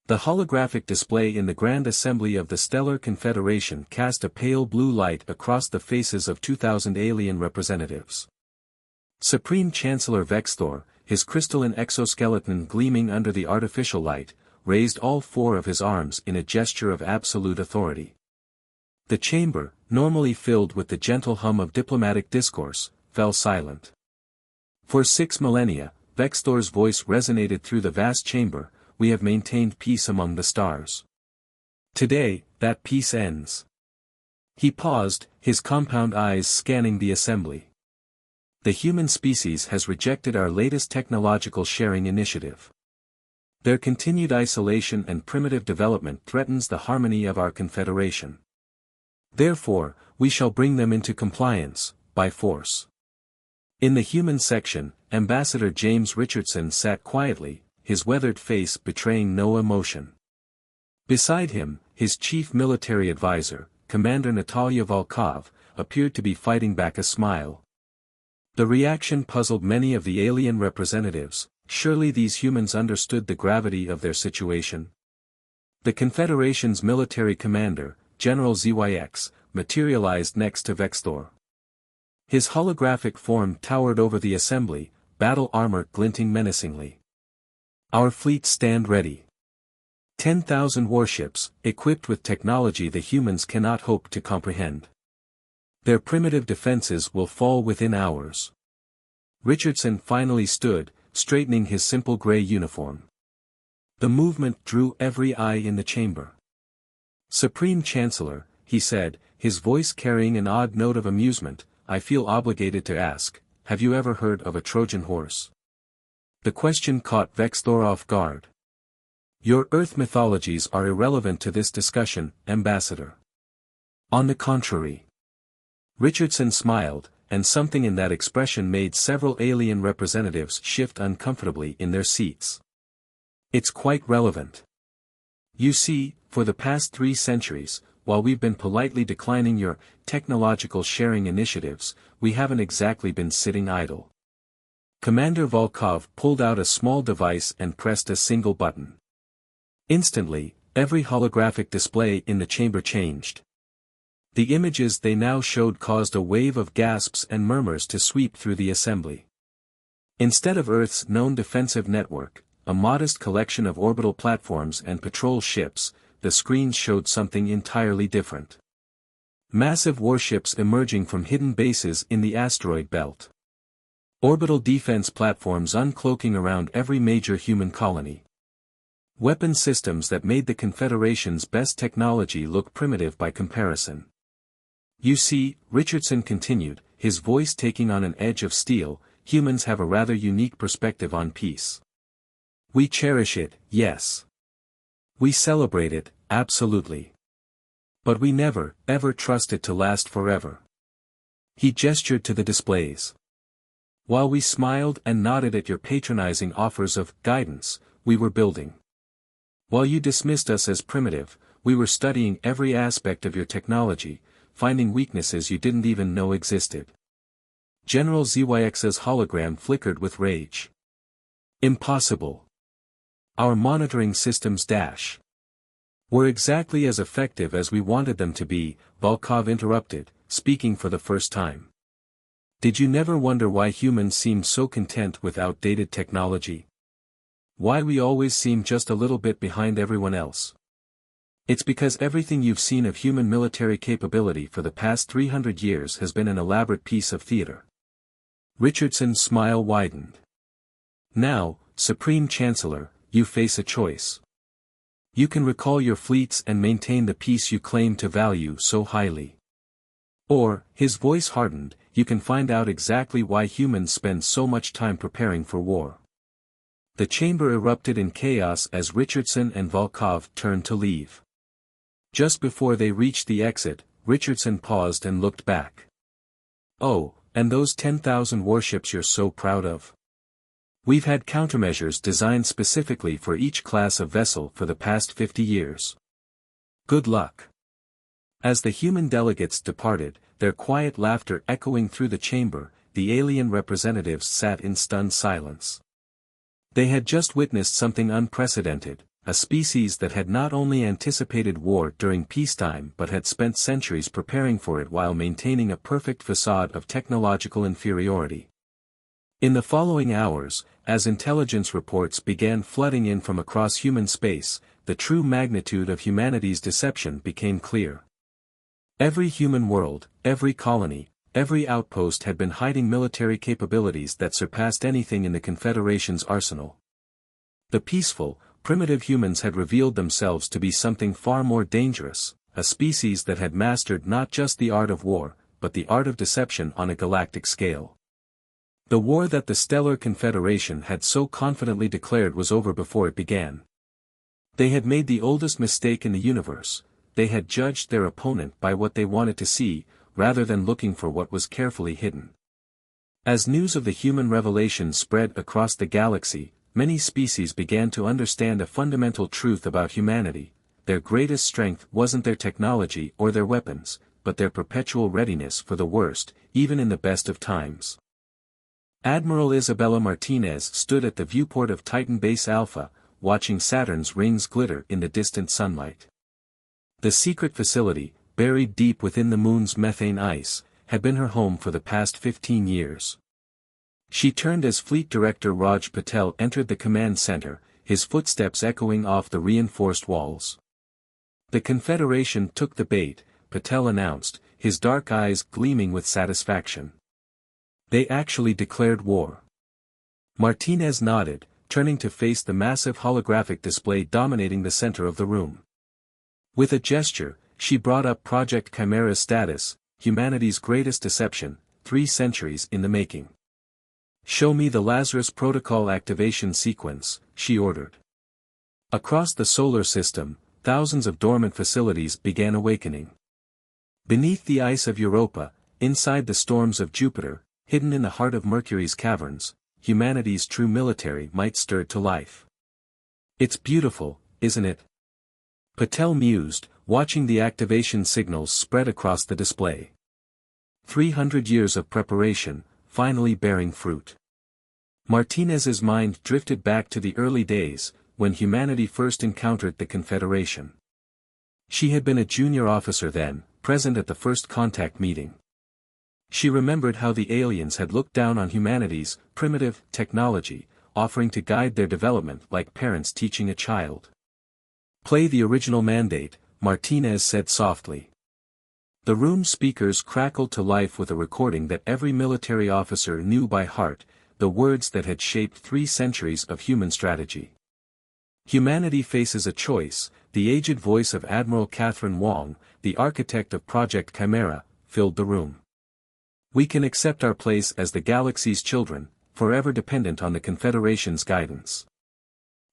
The holographic display in the Grand Assembly of the Stellar Confederation cast a pale blue light across the faces of 2,000 alien representatives. Supreme Chancellor Vexthor, his crystalline exoskeleton gleaming under the artificial light, raised all four of his arms in a gesture of absolute authority. The chamber, normally filled with the gentle hum of diplomatic discourse, fell silent. For 6 millennia, Vexthor's voice resonated through the vast chamber. We have maintained peace among the stars. Today, that peace ends. He paused, his compound eyes scanning the assembly. The human species has rejected our latest technological sharing initiative. Their continued isolation and primitive development threatens the harmony of our confederation. Therefore, we shall bring them into compliance, by force. In the human section, Ambassador James Richardson sat quietly, his weathered face betraying no emotion. Beside him, his chief military advisor, Commander Natalia Volkov, appeared to be fighting back a smile. The reaction puzzled many of the alien representatives. Surely these humans understood the gravity of their situation. The Confederation's military commander, General ZYX, materialized next to Vexthor. His holographic form towered over the assembly, battle armor glinting menacingly. Our fleets stand ready. 10,000 warships, equipped with technology the humans cannot hope to comprehend. Their primitive defenses will fall within hours. Richardson finally stood, straightening his simple gray uniform. The movement drew every eye in the chamber. Supreme Chancellor, he said, his voice carrying an odd note of amusement, I feel obligated to ask, have you ever heard of a Trojan horse? The question caught Vexthor off guard. Your Earth mythologies are irrelevant to this discussion, Ambassador. On the contrary. Richardson smiled, and something in that expression made several alien representatives shift uncomfortably in their seats. It's quite relevant. You see, for the past 3 centuries, while we've been politely declining your technological sharing initiatives, we haven't exactly been sitting idle. Commander Volkov pulled out a small device and pressed a single button. Instantly, every holographic display in the chamber changed. The images they now showed caused a wave of gasps and murmurs to sweep through the assembly. Instead of Earth's known defensive network, a modest collection of orbital platforms and patrol ships, the screens showed something entirely different. Massive warships emerging from hidden bases in the asteroid belt. Orbital defense platforms uncloaking around every major human colony. Weapon systems that made the Confederation's best technology look primitive by comparison. You see, Richardson continued, his voice taking on an edge of steel, humans have a rather unique perspective on peace. We cherish it, yes. We celebrate it, absolutely. But we never, ever trust it to last forever. He gestured to the displays. While we smiled and nodded at your patronizing offers of guidance, we were building. While you dismissed us as primitive, we were studying every aspect of your technology, finding weaknesses you didn't even know existed. General ZYX's hologram flickered with rage. Impossible. Our monitoring systems were exactly as effective as we wanted them to be, Volkov interrupted, speaking for the first time. Did you never wonder why humans seem so content with outdated technology? Why we always seem just a little bit behind everyone else? It's because everything you've seen of human military capability for the past 300 years has been an elaborate piece of theater. Richardson's smile widened. Now, Supreme Chancellor, you face a choice. You can recall your fleets and maintain the peace you claim to value so highly. Or, his voice hardened, you can find out exactly why humans spend so much time preparing for war. The chamber erupted in chaos as Richardson and Volkov turned to leave. Just before they reached the exit, Richardson paused and looked back. Oh, and those 10,000 warships you're so proud of? We've had countermeasures designed specifically for each class of vessel for the past 50 years. Good luck. As the human delegates departed, their quiet laughter echoing through the chamber, the alien representatives sat in stunned silence. They had just witnessed something unprecedented, a species that had not only anticipated war during peacetime but had spent centuries preparing for it while maintaining a perfect facade of technological inferiority. In the following hours, as intelligence reports began flooding in from across human space, the true magnitude of humanity's deception became clear. Every human world, every colony, every outpost had been hiding military capabilities that surpassed anything in the Confederation's arsenal. The peaceful, primitive humans had revealed themselves to be something far more dangerous, a species that had mastered not just the art of war, but the art of deception on a galactic scale. The war that the Stellar Confederation had so confidently declared was over before it began. They had made the oldest mistake in the universe. They had judged their opponent by what they wanted to see, rather than looking for what was carefully hidden. As news of the human revelation spread across the galaxy, many species began to understand a fundamental truth about humanity: their greatest strength wasn't their technology or their weapons, but their perpetual readiness for the worst, even in the best of times. Admiral Isabella Martinez stood at the viewport of Titan Base Alpha, watching Saturn's rings glitter in the distant sunlight. The secret facility, buried deep within the moon's methane ice, had been her home for the past 15 years. She turned as Fleet Director Raj Patel entered the command center, his footsteps echoing off the reinforced walls. "The Confederation took the bait," Patel announced, his dark eyes gleaming with satisfaction. "They actually declared war." Martinez nodded, turning to face the massive holographic display dominating the center of the room. With a gesture, she brought up Project Chimera's status, humanity's greatest deception, 3 centuries in the making. "Show me the Lazarus Protocol activation sequence," she ordered. Across the solar system, thousands of dormant facilities began awakening. Beneath the ice of Europa, inside the storms of Jupiter, hidden in the heart of Mercury's caverns, humanity's true military might stirred to life. "It's beautiful, isn't it?" Patel mused, watching the activation signals spread across the display. 300 years of preparation, finally bearing fruit. Martinez's mind drifted back to the early days, when humanity first encountered the Confederation. She had been a junior officer then, present at the first contact meeting. She remembered how the aliens had looked down on humanity's primitive technology, offering to guide their development like parents teaching a child. "Play the original mandate," Martinez said softly. The room's speakers crackled to life with a recording that every military officer knew by heart, the words that had shaped 3 centuries of human strategy. "Humanity faces a choice," the aged voice of Admiral Catherine Wong, the architect of Project Chimera, filled the room. "We can accept our place as the galaxy's children, forever dependent on the Confederation's guidance.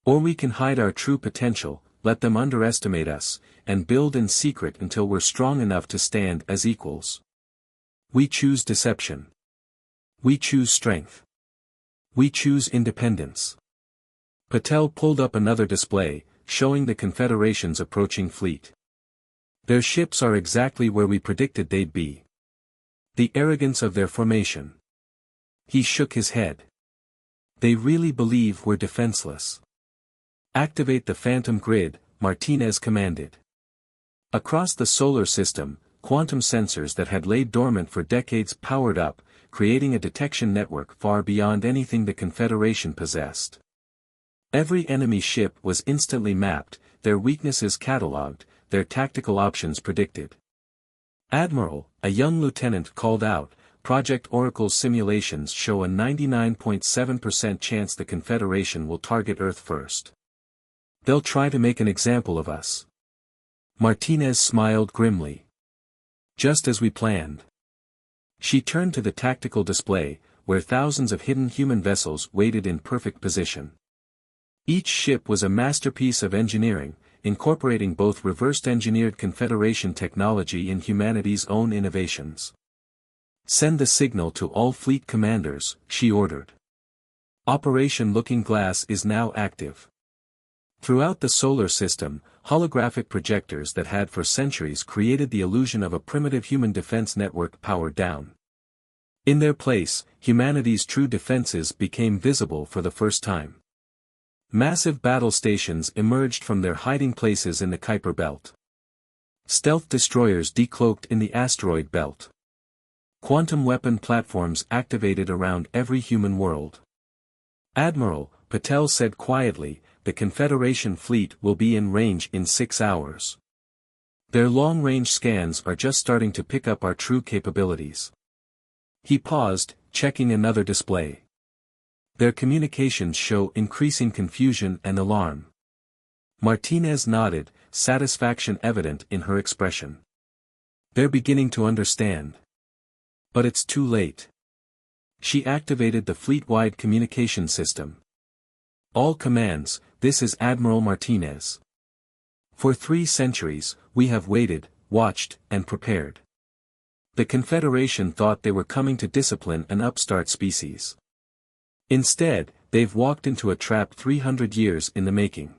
Or we can hide our true potential, let them underestimate us, and build in secret until we're strong enough to stand as equals. We choose deception. We choose strength. We choose independence." Patel pulled up another display, showing the Confederation's approaching fleet. "Their ships are exactly where we predicted they'd be. The arrogance of their formation." He shook his head. "They really believe we're defenseless." "Activate the Phantom Grid," Martinez commanded. Across the solar system, quantum sensors that had laid dormant for decades powered up, creating a detection network far beyond anything the Confederation possessed. Every enemy ship was instantly mapped, their weaknesses catalogued, their tactical options predicted. "Admiral," a young lieutenant called out, "Project Oracle's simulations show a 99.7% chance the Confederation will target Earth first. They'll try to make an example of us." Martinez smiled grimly. "Just as we planned." She turned to the tactical display, where thousands of hidden human vessels waited in perfect position. Each ship was a masterpiece of engineering, incorporating both reversed-engineered Confederation technology and humanity's own innovations. "Send the signal to all fleet commanders," she ordered. "Operation Looking Glass is now active." Throughout the solar system, holographic projectors that had for centuries created the illusion of a primitive human defense network powered down. In their place, humanity's true defenses became visible for the first time. Massive battle stations emerged from their hiding places in the Kuiper belt. Stealth destroyers decloaked in the asteroid belt. Quantum weapon platforms activated around every human world. "Admiral," Patel said quietly, "the Confederation fleet will be in range in 6 hours. Their long-range scans are just starting to pick up our true capabilities." He paused, checking another display. Their communications show increasing confusion and alarm. Martinez nodded, satisfaction evident in her expression. "They're beginning to understand. But it's too late." She activated the fleet-wide communication system. "All commands, this is Admiral Martinez. For 3 centuries, we have waited, watched, and prepared. The Confederation thought they were coming to discipline an upstart species. Instead, they've walked into a trap 300 years in the making.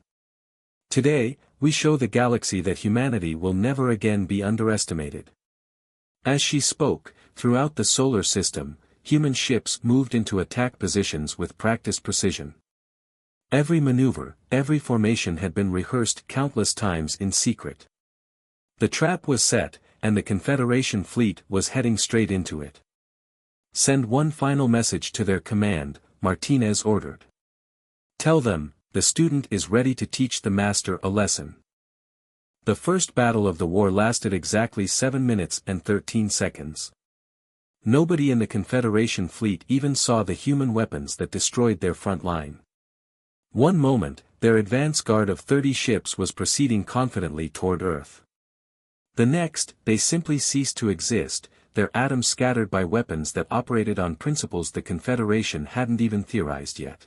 Today, we show the galaxy that humanity will never again be underestimated." As she spoke, throughout the solar system, human ships moved into attack positions with practiced precision. Every maneuver, every formation had been rehearsed countless times in secret. The trap was set, and the Confederation fleet was heading straight into it. "Send one final message to their command," Martinez ordered. "Tell them, the student is ready to teach the master a lesson." The first battle of the war lasted exactly 7 minutes and 13 seconds. Nobody in the Confederation fleet even saw the human weapons that destroyed their front line. One moment, their advance guard of 30 ships was proceeding confidently toward Earth. The next, they simply ceased to exist, their atoms scattered by weapons that operated on principles the Confederation hadn't even theorized yet.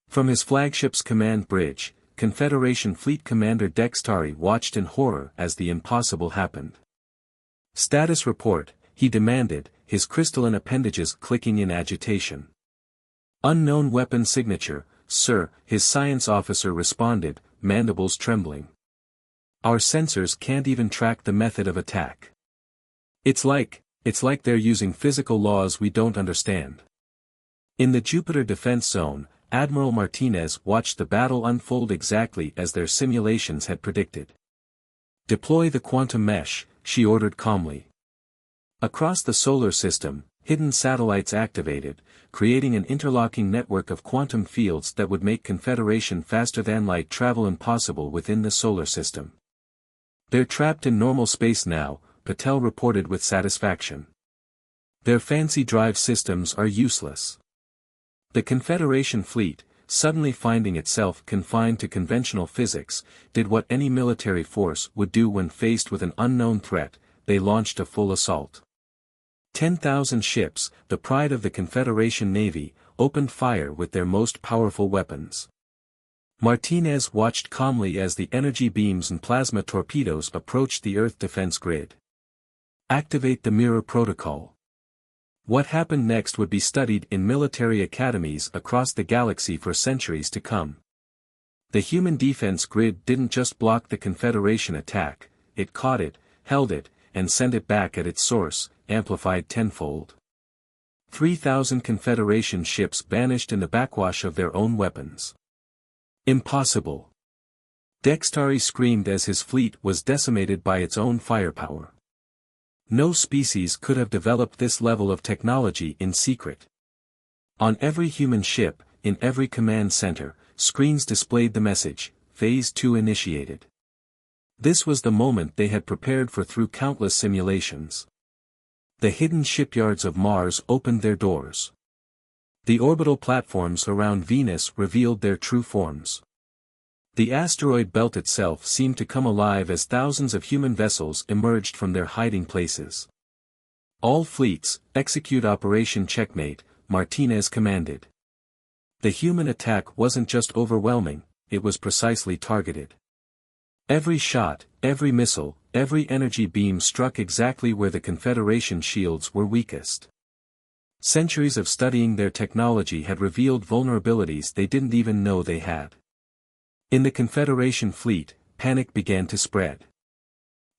From his flagship's command bridge, Confederation Fleet Commander Dextari watched in horror as the impossible happened. "Status report," he demanded, his crystalline appendages clicking in agitation. "Unknown weapon signature, sir," his science officer responded, mandibles trembling. "Our sensors can't even track the method of attack. It's like they're using physical laws we don't understand." In the Jupiter Defense Zone, Admiral Martinez watched the battle unfold exactly as their simulations had predicted. "Deploy the quantum mesh," she ordered calmly. Across the solar system, hidden satellites activated, creating an interlocking network of quantum fields that would make Confederation faster-than-light travel impossible within the solar system. "They're trapped in normal space now," Patel reported with satisfaction. "Their fancy drive systems are useless." The Confederation fleet, suddenly finding itself confined to conventional physics, did what any military force would do when faced with an unknown threat: they launched a full assault. 10,000 ships, the pride of the Confederation Navy, opened fire with their most powerful weapons. Martinez watched calmly as the energy beams and plasma torpedoes approached the Earth defense grid. "Activate the mirror protocol." What happened next would be studied in military academies across the galaxy for centuries to come. The human defense grid didn't just block the Confederation attack, it caught it, held it, and sent it back at its source, amplified tenfold. 3,000 Confederation ships vanished in the backwash of their own weapons. "Impossible!" Dextari screamed as his fleet was decimated by its own firepower. No species could have developed this level of technology in secret. On every human ship, in every command center, screens displayed the message, Phase 2 initiated. This was the moment they had prepared for through countless simulations. The hidden shipyards of Mars opened their doors. The orbital platforms around Venus revealed their true forms. The asteroid belt itself seemed to come alive as thousands of human vessels emerged from their hiding places. "All fleets, execute Operation Checkmate," Martinez commanded. The human attack wasn't just overwhelming, it was precisely targeted. Every shot, every missile, every energy beam struck exactly where the Confederation shields were weakest. Centuries of studying their technology had revealed vulnerabilities they didn't even know they had. In the Confederation fleet, panic began to spread.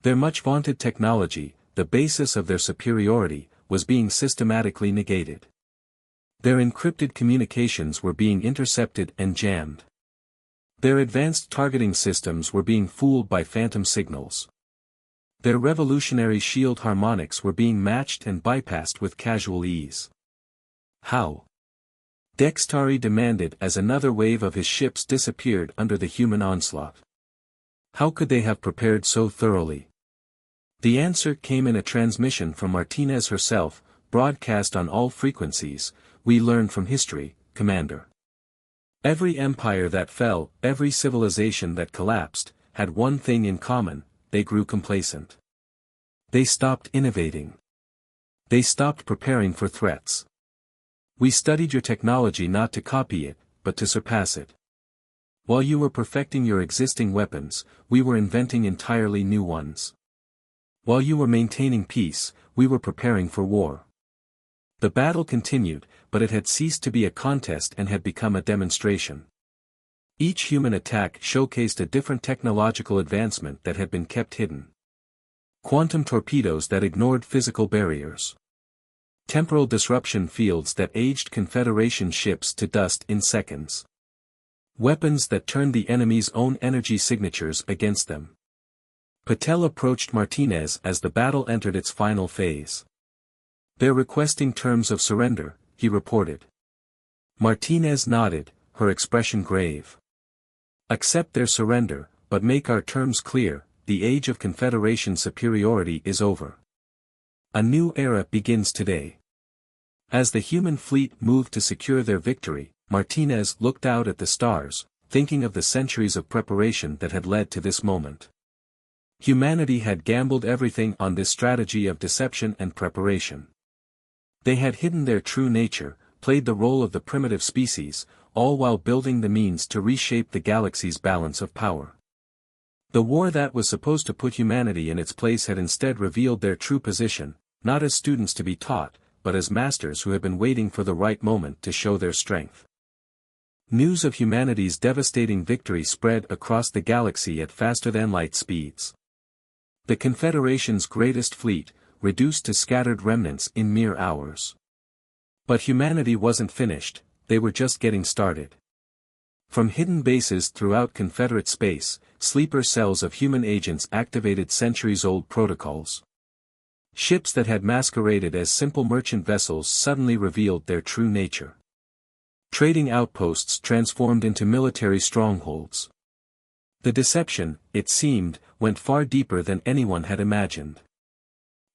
Their much-vaunted technology, the basis of their superiority, was being systematically negated. Their encrypted communications were being intercepted and jammed. Their advanced targeting systems were being fooled by phantom signals. Their revolutionary shield harmonics were being matched and bypassed with casual ease. How? Dextari demanded as another wave of his ships disappeared under the human onslaught. How could they have prepared so thoroughly? The answer came in a transmission from Martinez herself, broadcast on all frequencies. "We learn from history, Commander. Every empire that fell, every civilization that collapsed, had one thing in common: they grew complacent. They stopped innovating. They stopped preparing for threats. We studied your technology not to copy it, but to surpass it. While you were perfecting your existing weapons, we were inventing entirely new ones. While you were maintaining peace, we were preparing for war." The battle continued, but it had ceased to be a contest and had become a demonstration. Each human attack showcased a different technological advancement that had been kept hidden. Quantum torpedoes that ignored physical barriers. Temporal disruption fields that aged Confederation ships to dust in seconds. Weapons that turned the enemy's own energy signatures against them. Patel approached Martinez as the battle entered its final phase. "They're requesting terms of surrender," he reported. Martinez nodded, her expression grave. "Accept their surrender, but make our terms clear: the age of Confederation superiority is over. A new era begins today." As the human fleet moved to secure their victory, Martinez looked out at the stars, thinking of the centuries of preparation that had led to this moment. Humanity had gambled everything on this strategy of deception and preparation. They had hidden their true nature, played the role of the primitive species, all while building the means to reshape the galaxy's balance of power. The war that was supposed to put humanity in its place had instead revealed their true position, not as students to be taught, but as masters who had been waiting for the right moment to show their strength. News of humanity's devastating victory spread across the galaxy at faster-than-light speeds. The Confederation's greatest fleet, reduced to scattered remnants in mere hours. But humanity wasn't finished, they were just getting started. From hidden bases throughout Confederate space, sleeper cells of human agents activated centuries-old protocols. Ships that had masqueraded as simple merchant vessels suddenly revealed their true nature. Trading outposts transformed into military strongholds. The deception, it seemed, went far deeper than anyone had imagined.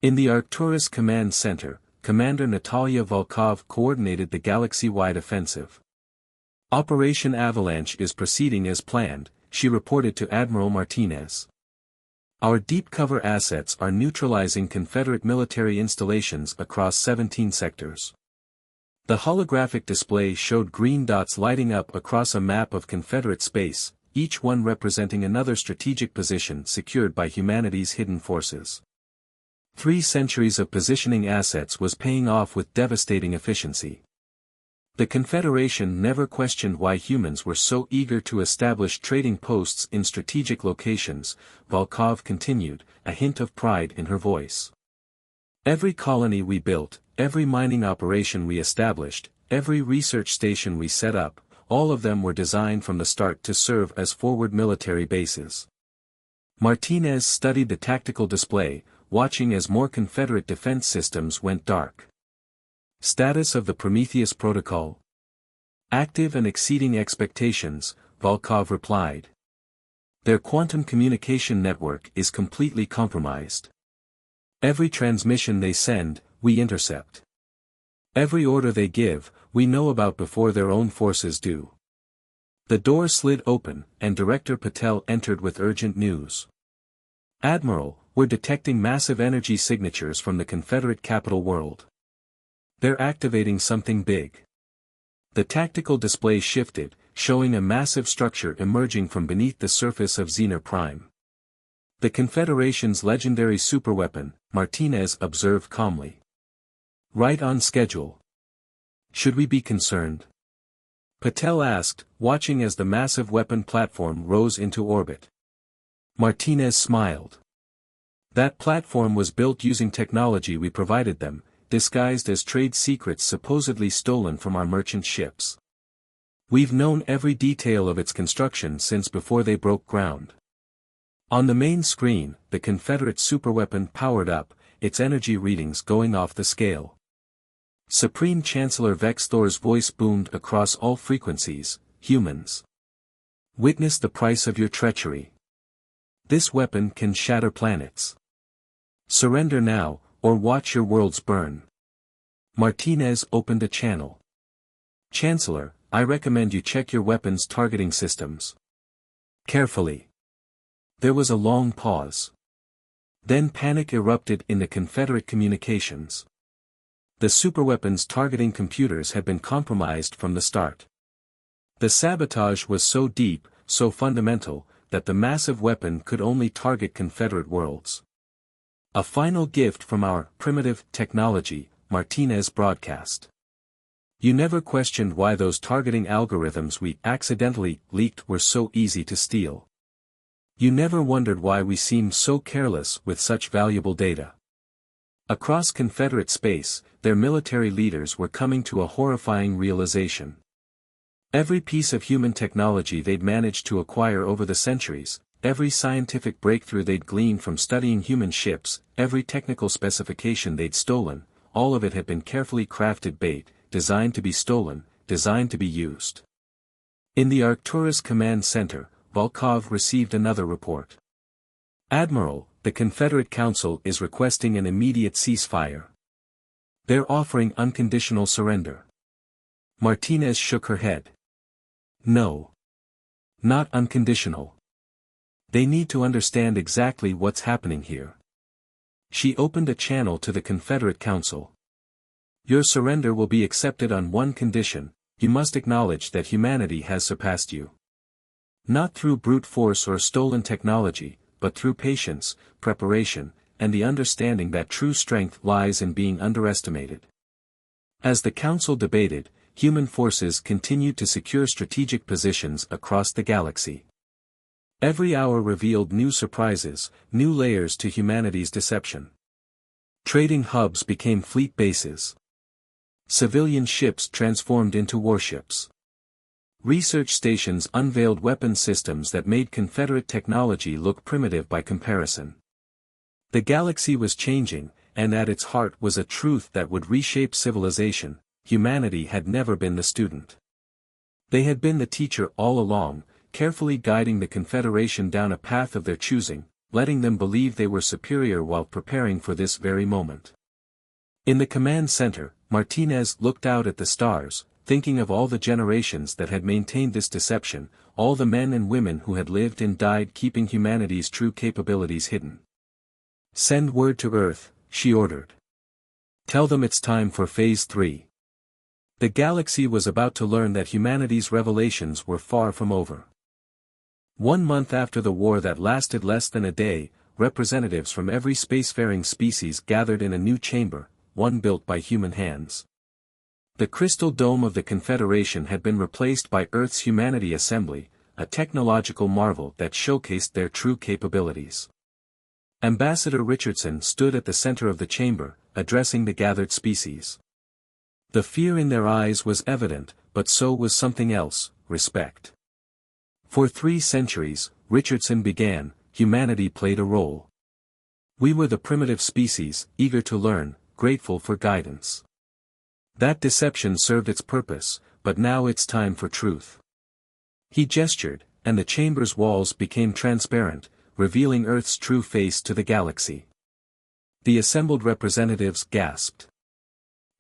In the Arcturus Command Center, Commander Natalia Volkov coordinated the galaxy-wide offensive. "Operation Avalanche is proceeding as planned," she reported to Admiral Martinez. "Our deep cover assets are neutralizing Confederate military installations across 17 sectors." The holographic display showed green dots lighting up across a map of Confederate space, each one representing another strategic position secured by humanity's hidden forces. 3 centuries of positioning assets was paying off with devastating efficiency. The Confederation never questioned why humans were so eager to establish trading posts in strategic locations, Volkov continued, a hint of pride in her voice. "Every colony we built, every mining operation we established, every research station we set up, all of them were designed from the start to serve as forward military bases." Martinez studied the tactical display, watching as more Confederate defense systems went dark. "Status of the Prometheus Protocol?" "Active and exceeding expectations," Volkov replied. "Their quantum communication network is completely compromised. Every transmission they send, we intercept. Every order they give, we know about before their own forces do." The door slid open, and Director Patel entered with urgent news. "Admiral, we're detecting massive energy signatures from the Confederate capital world. They're activating something big." The tactical display shifted, showing a massive structure emerging from beneath the surface of Xener Prime. "The Confederation's legendary superweapon," Martinez observed calmly. "Right on schedule. Should we be concerned?" Patel asked, watching as the massive weapon platform rose into orbit. Martinez smiled. "That platform was built using technology we provided them, disguised as trade secrets supposedly stolen from our merchant ships. We've known every detail of its construction since before they broke ground. On the main screen, the Confederate superweapon powered up, its energy readings going off the scale. Supreme Chancellor Vex Thor's voice boomed across all frequencies, "Humans. Witness the price of your treachery. This weapon can shatter planets. Surrender now, or watch your worlds burn." Martinez opened a channel. "Chancellor, I recommend you check your weapons targeting systems carefully." There was a long pause. Then panic erupted in the Confederate communications. The superweapons targeting computers had been compromised from the start. The sabotage was so deep, so fundamental, that the massive weapon could only target Confederate worlds. "A final gift from our primitive technology," Martinez broadcast. "You never questioned why those targeting algorithms we accidentally leaked were so easy to steal. You never wondered why we seemed so careless with such valuable data." Across Confederate space, their military leaders were coming to a horrifying realization. Every piece of human technology they'd managed to acquire over the centuries, every scientific breakthrough they'd gleaned from studying human ships, every technical specification they'd stolen, all of it had been carefully crafted bait, designed to be stolen, designed to be used. In the Arcturus Command Center, Volkov received another report. "Admiral, the Confederate Council is requesting an immediate ceasefire. They're offering unconditional surrender." Martinez shook her head. "No. Not unconditional. They need to understand exactly what's happening here." She opened a channel to the Confederate Council. "Your surrender will be accepted on one condition: you must acknowledge that humanity has surpassed you. Not through brute force or stolen technology, but through patience, preparation, and the understanding that true strength lies in being underestimated." As the council debated, human forces continued to secure strategic positions across the galaxy. Every hour revealed new surprises, new layers to humanity's deception. Trading hubs became fleet bases. Civilian ships transformed into warships. Research stations unveiled weapon systems that made Confederate technology look primitive by comparison. The galaxy was changing, and at its heart was a truth that would reshape civilization: humanity had never been the student. They had been the teacher all along, carefully guiding the Confederation down a path of their choosing, letting them believe they were superior while preparing for this very moment. In the command center, Martinez looked out at the stars, thinking of all the generations that had maintained this deception, all the men and women who had lived and died keeping humanity's true capabilities hidden. "Send word to Earth," she ordered. "Tell them it's time for Phase 3. The galaxy was about to learn that humanity's revelations were far from over. 1 month after the war that lasted less than a day, representatives from every spacefaring species gathered in a new chamber, one built by human hands. The crystal dome of the Confederation had been replaced by Earth's Humanity Assembly, a technological marvel that showcased their true capabilities. Ambassador Richardson stood at the center of the chamber, addressing the gathered species. The fear in their eyes was evident, but so was something else: respect. "For 3 centuries, Richardson began, humanity played a role. We were the primitive species, eager to learn, grateful for guidance. That deception served its purpose, but now it's time for truth." He gestured, and the chamber's walls became transparent, revealing Earth's true face to the galaxy. The assembled representatives gasped.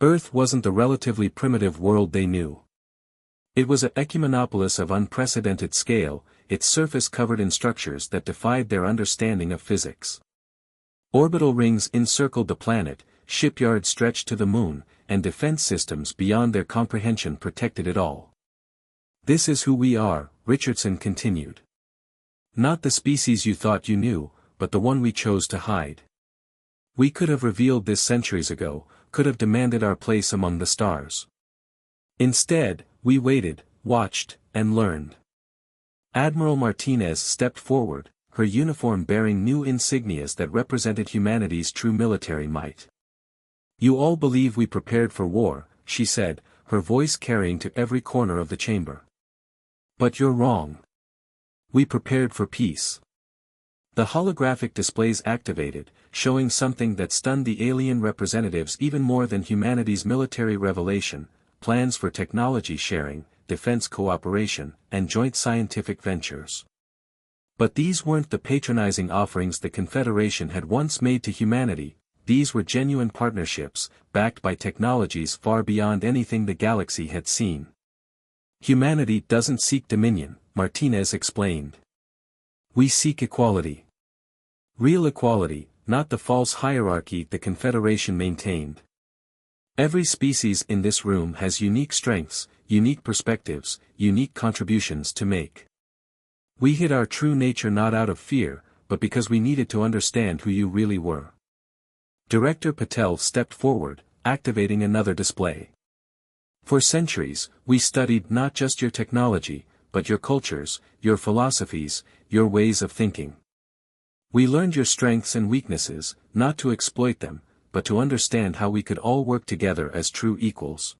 Earth wasn't the relatively primitive world they knew. It was an ecumenopolis of unprecedented scale, its surface covered in structures that defied their understanding of physics. Orbital rings encircled the planet, shipyards stretched to the moon, and defense systems beyond their comprehension protected it all. "This is who we are," Richardson continued. "Not the species you thought you knew, but the one we chose to hide. We could have revealed this centuries ago, could have demanded our place among the stars. Instead, we waited, watched, and learned." Admiral Martinez stepped forward, her uniform bearing new insignias that represented humanity's true military might. "You all believe we prepared for war," she said, her voice carrying to every corner of the chamber. But you're wrong. We prepared for peace. The holographic displays activated, showing something that stunned the alien representatives even more than humanity's military revelation: plans for technology sharing, defense cooperation, and joint scientific ventures. But these weren't the patronizing offerings the Confederation had once made to humanity. These were genuine partnerships, backed by technologies far beyond anything the galaxy had seen. Humanity doesn't seek dominion, Martinez explained. We seek equality. Real equality, not the false hierarchy the Confederation maintained. Every species in this room has unique strengths, unique perspectives, unique contributions to make. We hid our true nature not out of fear, but because we needed to understand who you really were. Director Patel stepped forward, activating another display. For centuries, we studied not just your technology, but your cultures, your philosophies, your ways of thinking. We learned your strengths and weaknesses, not to exploit them, but to understand how we could all work together as true equals.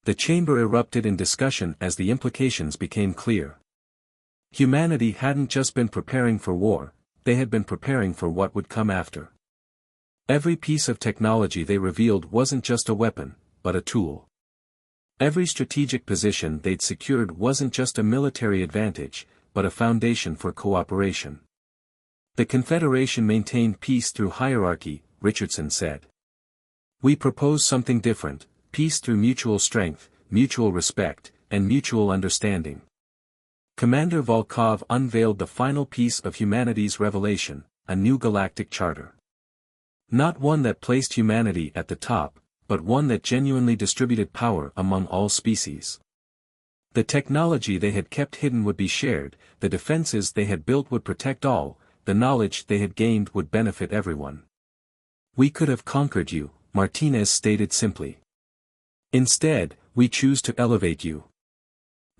The chamber erupted in discussion as the implications became clear. Humanity hadn't just been preparing for war, they had been preparing for what would come after. Every piece of technology they revealed wasn't just a weapon, but a tool. Every strategic position they'd secured wasn't just a military advantage, but a foundation for cooperation. The Confederation maintained peace through hierarchy, Richardson said. We propose something different: peace through mutual strength, mutual respect, and mutual understanding. Commander Volkov unveiled the final piece of humanity's revelation: a new galactic charter. Not one that placed humanity at the top, but one that genuinely distributed power among all species. The technology they had kept hidden would be shared, the defenses they had built would protect all, the knowledge they had gained would benefit everyone. We could have conquered you, Martinez stated simply. Instead, we choose to elevate you.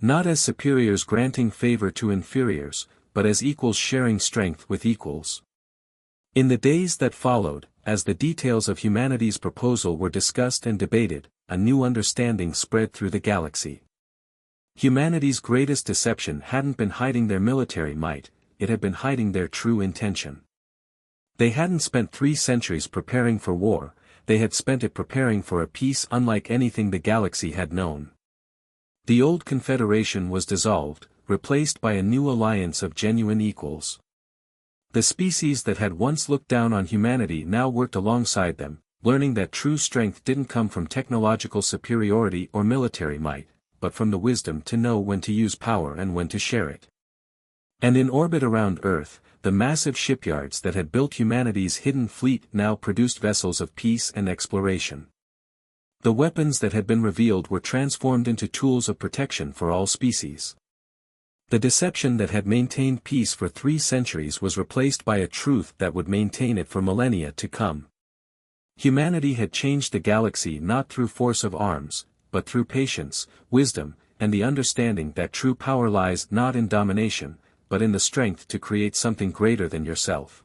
Not as superiors granting favor to inferiors, but as equals sharing strength with equals. In the days that followed, as the details of humanity's proposal were discussed and debated, a new understanding spread through the galaxy. Humanity's greatest deception hadn't been hiding their military might, it had been hiding their true intention. They hadn't spent 3 centuries preparing for war, they had spent it preparing for a peace unlike anything the galaxy had known. The old Confederation was dissolved, replaced by a new alliance of genuine equals. The species that had once looked down on humanity now worked alongside them, learning that true strength didn't come from technological superiority or military might, but from the wisdom to know when to use power and when to share it. And in orbit around Earth, the massive shipyards that had built humanity's hidden fleet now produced vessels of peace and exploration. The weapons that had been revealed were transformed into tools of protection for all species. The deception that had maintained peace for 3 centuries was replaced by a truth that would maintain it for millennia to come. Humanity had changed the galaxy not through force of arms, but through patience, wisdom, and the understanding that true power lies not in domination, but in the strength to create something greater than yourself.